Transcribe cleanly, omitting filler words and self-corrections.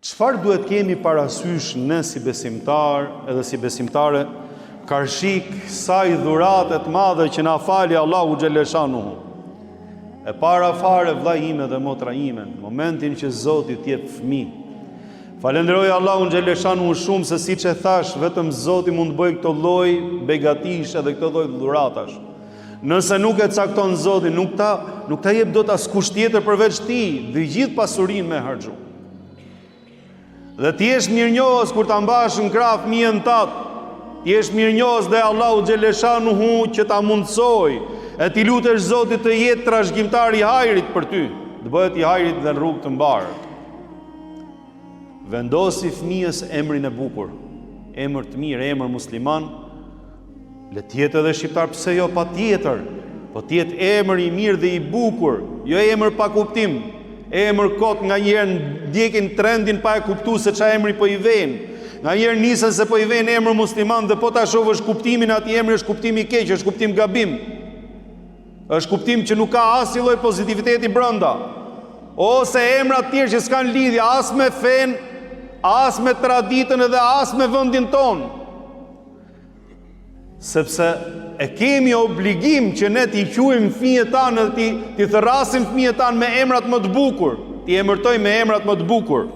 Çfarë duhet kemi parasysh ne si besimtar edhe si besimtare, karshik saj dhurate të madhe që na fali Allahu xhaleshanuhu. E para fare vllai ime dhe motra ime, në momentin që Zoti t'jep fëmijë. Falenderoj Allahun xhaleshanuhu shumë se siç e thash, vetëm Zoti mund të bëjë këto lloj begatish edhe këto lloj dhuratash. Nëse nuk e cakton Zoti, nuk ta jep dot askush tjetër përveç ti, dhe gjithë pasurinë me harxhu. Dhe ti jesh mirënjohës kur ta mbash në krah fëmijën tat. Ti jesh mirënjohës dhe Allahu xhaleshanuhu që ta mundsoj, e ti lutesh Zotit të jetë trashëgimtar i hajrit për ty, të bëhet i hajrit dhe në rrugë të mbarë. Vendosi fëmijës emrin e bukur, emër të mirë, emër musliman, le tjetë edhe shqiptar, pse jo patjetër, po tjetë emër i mirë dhe i bukur, jo emër pa kuptim, emër kot nga njerë ndjekin trendin pa e kuptu se qa emri po i ven, nga njerë nisën se po i ven emër musliman dhe po ta shohë është kuptimin ati emri është kuptimi keq, është kuptim gabim, është kuptim që nuk ka as lloj pozitiviteti brenda, ose emra të tjerë që s'kan lidhje as me fen, as me traditën edhe as me vendin ton. Sepse e kemi obligim që ne t'i quajmë fëmijët tanë dhe t'i thërrasim fëmijët tanë me emrat më të bukur, t'i emërtojmë me emrat më të bukur.